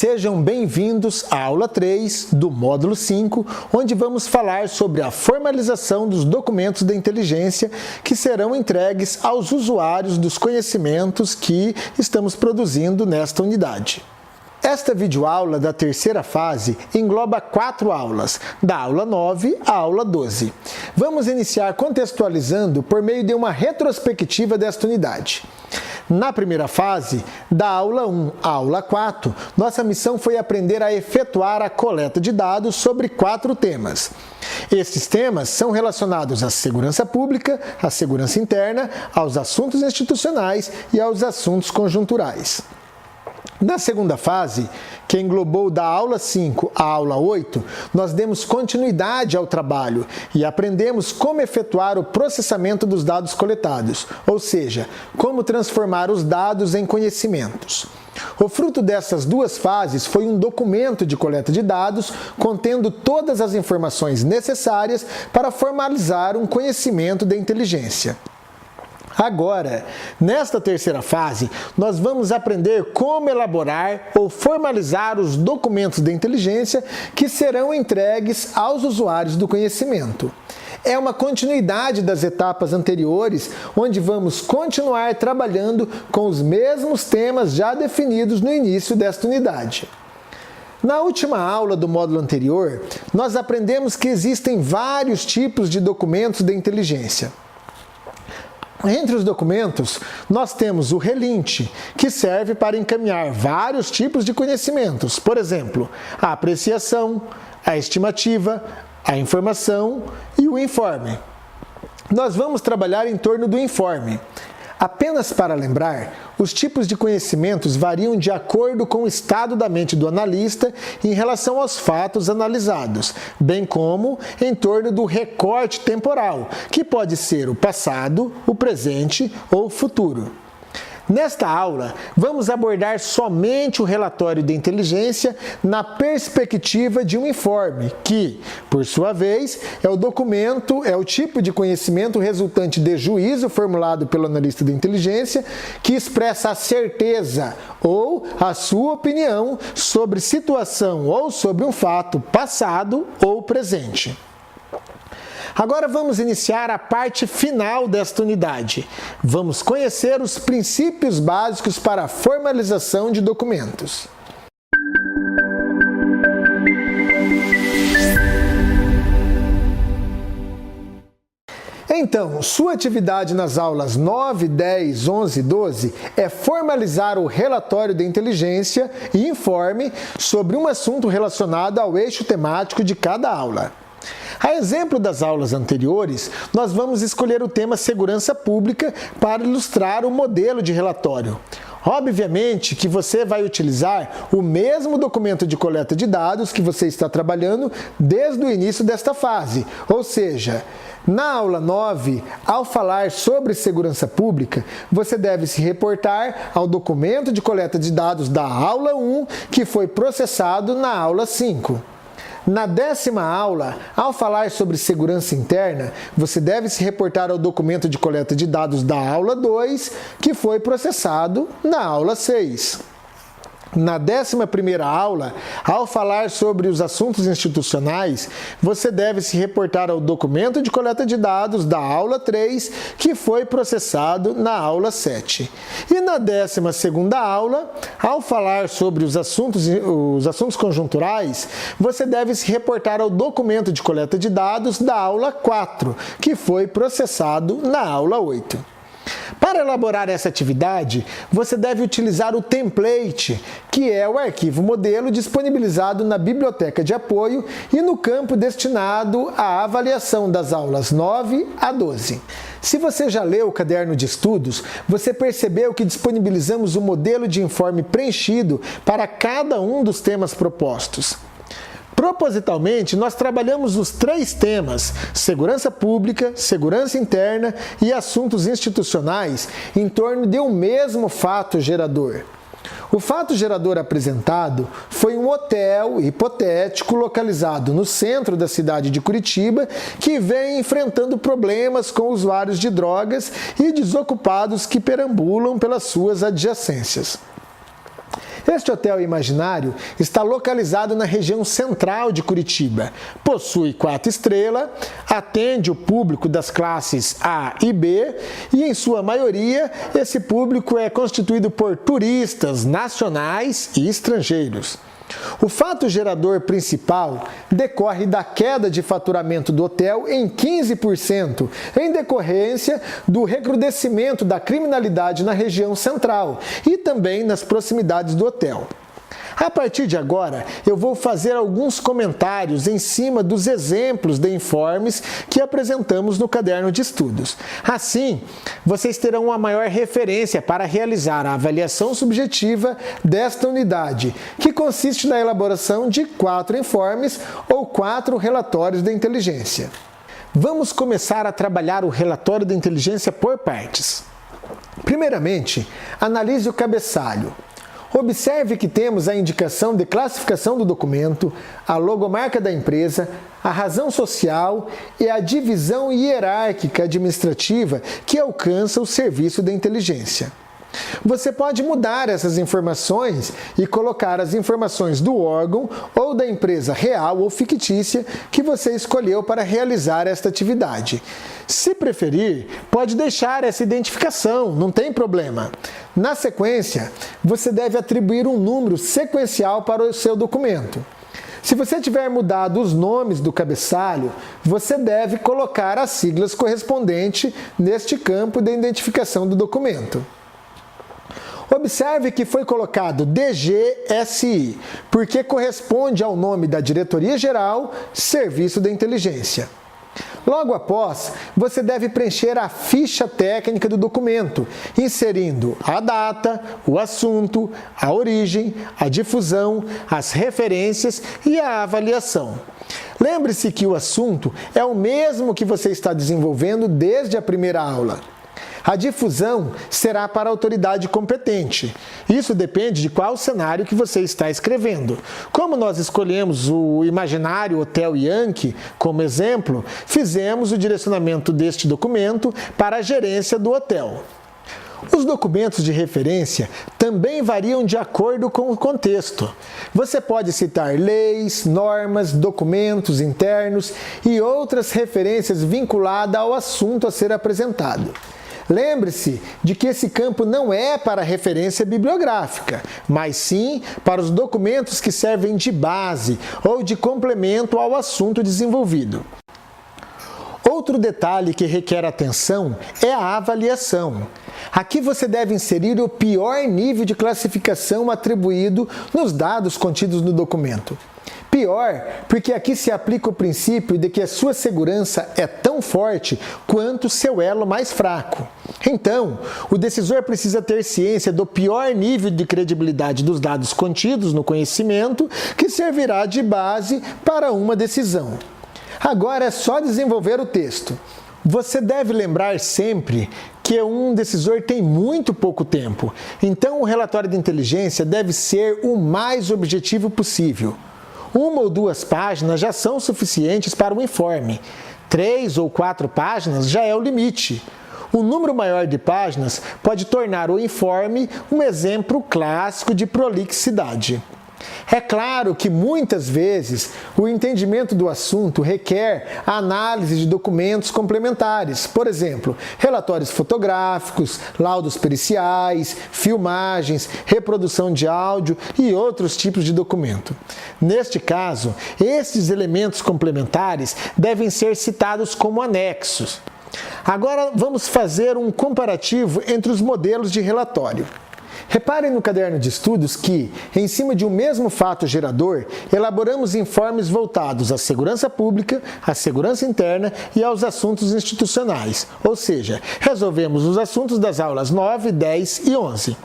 Sejam bem-vindos à aula 3 do módulo 5, onde vamos falar sobre a formalização dos documentos da inteligência que serão entregues aos usuários dos conhecimentos que estamos produzindo nesta unidade. Esta videoaula da terceira fase engloba 4 aulas, da aula 9 à aula 12. Vamos iniciar contextualizando por meio de uma retrospectiva desta unidade. Na primeira fase, da aula 1 à aula 4, nossa missão foi aprender a efetuar a coleta de dados sobre 4 temas. Estes temas são relacionados à segurança pública, à segurança interna, aos assuntos institucionais e aos assuntos conjunturais. Na segunda fase, que englobou da aula 5 à aula 8, nós demos continuidade ao trabalho e aprendemos como efetuar o processamento dos dados coletados, ou seja, como transformar os dados em conhecimentos. O fruto dessas 2 fases foi um documento de coleta de dados contendo todas as informações necessárias para formalizar um conhecimento da inteligência. Agora, nesta terceira fase, nós vamos aprender como elaborar ou formalizar os documentos da inteligência que serão entregues aos usuários do conhecimento. É uma continuidade das etapas anteriores, onde vamos continuar trabalhando com os mesmos temas já definidos no início desta unidade. Na última aula do módulo anterior, nós aprendemos que existem vários tipos de documentos da inteligência. Entre os documentos, nós temos o relinte, que serve para encaminhar vários tipos de conhecimentos, por exemplo, a apreciação, a estimativa, a informação e o informe. Nós vamos trabalhar em torno do informe. Apenas para lembrar, os tipos de conhecimentos variam de acordo com o estado da mente do analista em relação aos fatos analisados, bem como em torno do recorte temporal, que pode ser o passado, o presente ou o futuro. Nesta aula, vamos abordar somente o relatório de inteligência na perspectiva de um informe, que, por sua vez, é o tipo de conhecimento resultante de juízo formulado pelo analista de inteligência que expressa a certeza ou a sua opinião sobre situação ou sobre um fato passado ou presente. Agora vamos iniciar a parte final desta unidade. Vamos conhecer os princípios básicos para a formalização de documentos. Então, sua atividade nas aulas 9, 10, 11 e 12 é formalizar o relatório de inteligência e informe sobre um assunto relacionado ao eixo temático de cada aula. A exemplo das aulas anteriores, nós vamos escolher o tema segurança pública para ilustrar o modelo de relatório. Obviamente que você vai utilizar o mesmo documento de coleta de dados que você está trabalhando desde o início desta fase, ou seja, na aula 9, ao falar sobre segurança pública, você deve se reportar ao documento de coleta de dados da aula 1 que foi processado na aula 5. Na 10ª aula, ao falar sobre segurança interna, você deve se reportar ao documento de coleta de dados da aula 2, que foi processado na aula 6. Na 11ª aula, ao falar sobre os assuntos institucionais, você deve se reportar ao documento de coleta de dados da aula 3, que foi processado na aula 7. E na 12ª aula, ao falar sobre os assuntos conjunturais, você deve se reportar ao documento de coleta de dados da aula 4, que foi processado na aula 8. Para elaborar essa atividade, você deve utilizar o template, que é o arquivo modelo disponibilizado na biblioteca de apoio e no campo destinado à avaliação das aulas 9 a 12. Se você já leu o caderno de estudos, você percebeu que disponibilizamos um modelo de informe preenchido para cada um dos temas propostos. Propositalmente, nós trabalhamos os 3 temas, segurança pública, segurança interna e assuntos institucionais, em torno de um mesmo fato gerador. O fato gerador apresentado foi um hotel hipotético localizado no centro da cidade de Curitiba que vem enfrentando problemas com usuários de drogas e desocupados que perambulam pelas suas adjacências. Este hotel imaginário está localizado na região central de Curitiba, possui 4 estrelas, atende o público das classes A e B e, em sua maioria, esse público é constituído por turistas nacionais e estrangeiros. O fato gerador principal decorre da queda de faturamento do hotel em 15%, em decorrência do recrudescimento da criminalidade na região central e também nas proximidades do hotel. A partir de agora, eu vou fazer alguns comentários em cima dos exemplos de informes que apresentamos no caderno de estudos. Assim, vocês terão uma maior referência para realizar a avaliação subjetiva desta unidade, que consiste na elaboração de 4 informes ou 4 relatórios de inteligência. Vamos começar a trabalhar o relatório de inteligência por partes. Primeiramente, analise o cabeçalho. Observe que temos a indicação de classificação do documento, a logomarca da empresa, a razão social e a divisão hierárquica administrativa que alcança o serviço de inteligência. Você pode mudar essas informações e colocar as informações do órgão ou da empresa real ou fictícia que você escolheu para realizar esta atividade. Se preferir, pode deixar essa identificação, não tem problema. Na sequência, você deve atribuir um número sequencial para o seu documento. Se você tiver mudado os nomes do cabeçalho, você deve colocar as siglas correspondentes neste campo de identificação do documento. Observe que foi colocado DGSI, porque corresponde ao nome da Diretoria Geral, Serviço de Inteligência. Logo após, você deve preencher a ficha técnica do documento, inserindo a data, o assunto, a origem, a difusão, as referências e a avaliação. Lembre-se que o assunto é o mesmo que você está desenvolvendo desde a primeira aula. A difusão será para a autoridade competente. Isso depende de qual cenário que você está escrevendo. Como nós escolhemos o imaginário Hotel Yankee como exemplo, fizemos o direcionamento deste documento para a gerência do hotel. Os documentos de referência também variam de acordo com o contexto. Você pode citar leis, normas, documentos internos e outras referências vinculadas ao assunto a ser apresentado. Lembre-se de que esse campo não é para referência bibliográfica, mas sim para os documentos que servem de base ou de complemento ao assunto desenvolvido. Outro detalhe que requer atenção é a avaliação. Aqui você deve inserir o pior nível de classificação atribuído nos dados contidos no documento. Pior, porque aqui se aplica o princípio de que a sua segurança é tão forte quanto o seu elo mais fraco. Então, o decisor precisa ter ciência do pior nível de credibilidade dos dados contidos no conhecimento, que servirá de base para uma decisão. Agora é só desenvolver o texto. Você deve lembrar sempre que um decisor tem muito pouco tempo, então o relatório de inteligência deve ser o mais objetivo possível. 1 ou 2 páginas já são suficientes para o informe. 3 ou 4 páginas já é o limite. Um número maior de páginas pode tornar o informe um exemplo clássico de prolixidade. É claro que muitas vezes o entendimento do assunto requer a análise de documentos complementares, por exemplo, relatórios fotográficos, laudos periciais, filmagens, reprodução de áudio e outros tipos de documento. Neste caso, estes elementos complementares devem ser citados como anexos. Agora vamos fazer um comparativo entre os modelos de relatório. Reparem no caderno de estudos que, em cima de um mesmo fato gerador, elaboramos informes voltados à segurança pública, à segurança interna e aos assuntos institucionais, ou seja, resolvemos os assuntos das aulas 9, 10 e 11.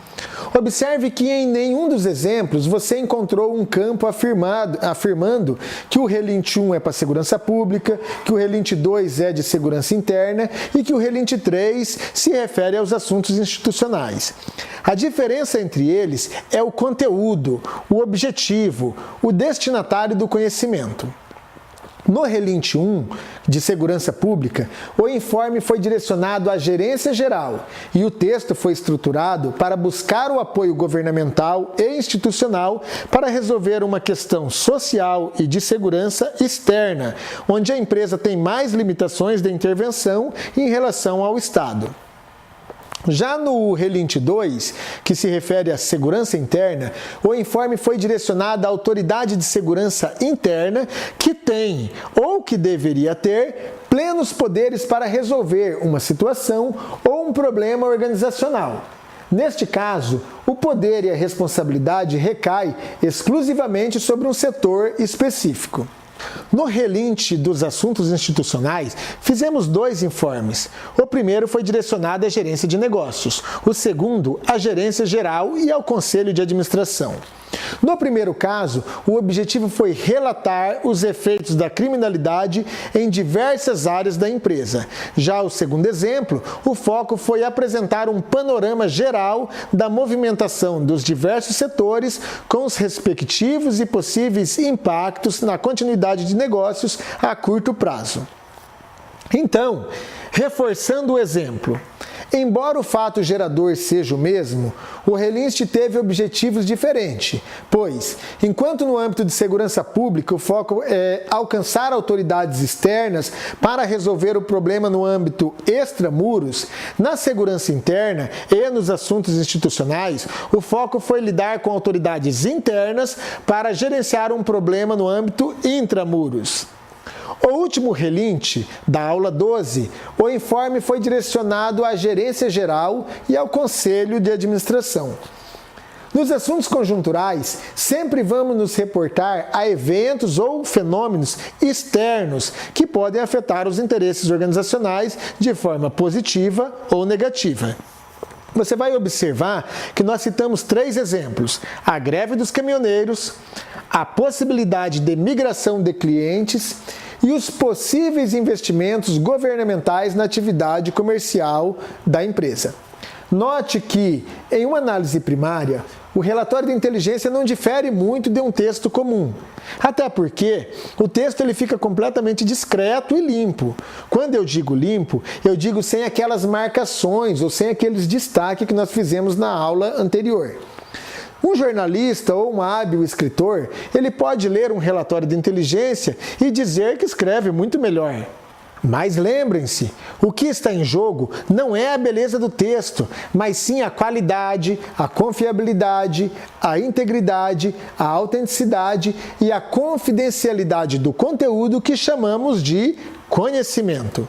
Observe que em nenhum dos exemplos você encontrou um campo afirmando que o relinte 1 é para segurança pública, que o relinte 2 é de segurança interna e que o relinte 3 se refere aos assuntos institucionais. A diferença entre eles é o conteúdo, o objetivo, o destinatário do conhecimento. No relinte 1 de Segurança Pública, o informe foi direcionado à Gerência Geral e o texto foi estruturado para buscar o apoio governamental e institucional para resolver uma questão social e de segurança externa, onde a empresa tem mais limitações de intervenção em relação ao Estado. Já no relinte 2, que se refere à segurança interna, o informe foi direcionado à autoridade de segurança interna que tem, ou que deveria ter, plenos poderes para resolver uma situação ou um problema organizacional. Neste caso, o poder e a responsabilidade recai exclusivamente sobre um setor específico. No relinte dos assuntos institucionais, fizemos 2 informes. O primeiro foi direcionado à gerência de negócios, o segundo à gerência geral e ao conselho de administração. No primeiro caso, o objetivo foi relatar os efeitos da criminalidade em diversas áreas da empresa. Já o segundo exemplo, o foco foi apresentar um panorama geral da movimentação dos diversos setores com os respectivos e possíveis impactos na continuidade de negócios a curto prazo. Então, reforçando o exemplo, embora o fato gerador seja o mesmo, o relinte teve objetivos diferentes, pois, enquanto no âmbito de segurança pública o foco é alcançar autoridades externas para resolver o problema no âmbito extramuros, na segurança interna e nos assuntos institucionais, o foco foi lidar com autoridades internas para gerenciar um problema no âmbito intramuros. O último relinte, da aula 12, o informe foi direcionado à Gerência Geral e ao Conselho de Administração. Nos assuntos conjunturais, sempre vamos nos reportar a eventos ou fenômenos externos que podem afetar os interesses organizacionais de forma positiva ou negativa. Você vai observar que nós citamos 3 exemplos: a greve dos caminhoneiros, a possibilidade de migração de clientes e os possíveis investimentos governamentais na atividade comercial da empresa. Note que, em uma análise primária, o relatório de inteligência não difere muito de um texto comum. Até porque o texto ele fica completamente discreto e limpo. Quando eu digo limpo, eu digo sem aquelas marcações ou sem aqueles destaques que nós fizemos na aula anterior. Um jornalista ou um hábil escritor, ele pode ler um relatório de inteligência e dizer que escreve muito melhor. Mas lembrem-se, o que está em jogo não é a beleza do texto, mas sim a qualidade, a confiabilidade, a integridade, a autenticidade e a confidencialidade do conteúdo que chamamos de conhecimento.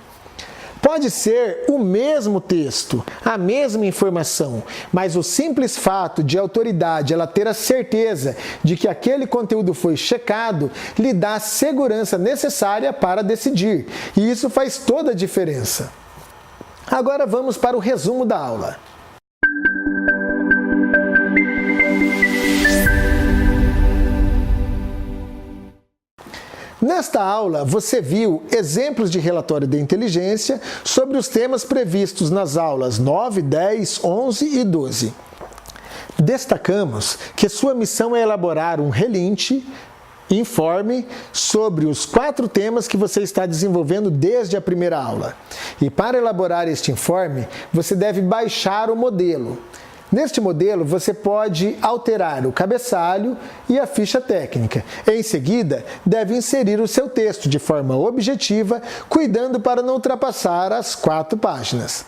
Pode ser o mesmo texto, a mesma informação, mas o simples fato de a autoridade ela ter a certeza de que aquele conteúdo foi checado, lhe dá a segurança necessária para decidir, e isso faz toda a diferença. Agora vamos para o resumo da aula. Nesta aula, você viu exemplos de relatório de inteligência sobre os temas previstos nas aulas 9, 10, 11 e 12. Destacamos que sua missão é elaborar um relinte, informe sobre os 4 temas que você está desenvolvendo desde a primeira aula. E para elaborar este informe, você deve baixar o modelo. Neste modelo, você pode alterar o cabeçalho e a ficha técnica. Em seguida, deve inserir o seu texto de forma objetiva, cuidando para não ultrapassar as 4 páginas.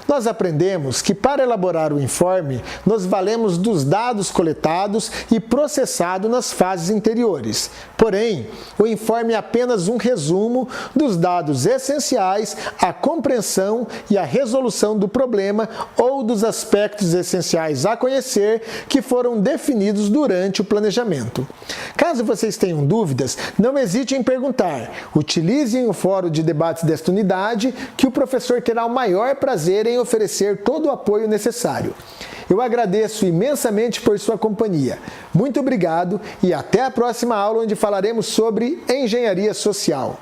Nós aprendemos que para elaborar o informe, nos valemos dos dados coletados e processados nas fases anteriores. Porém, o informe é apenas um resumo dos dados essenciais à compreensão e à resolução do problema ou dos aspectos essenciais a conhecer que foram definidos durante o planejamento. Caso vocês tenham dúvidas, não hesite em perguntar. Utilizem o fórum de debates desta unidade, que o professor terá o maior prazer em oferecer todo o apoio necessário. Eu agradeço imensamente por sua companhia. Muito obrigado e até a próxima aula, onde falaremos sobre engenharia social.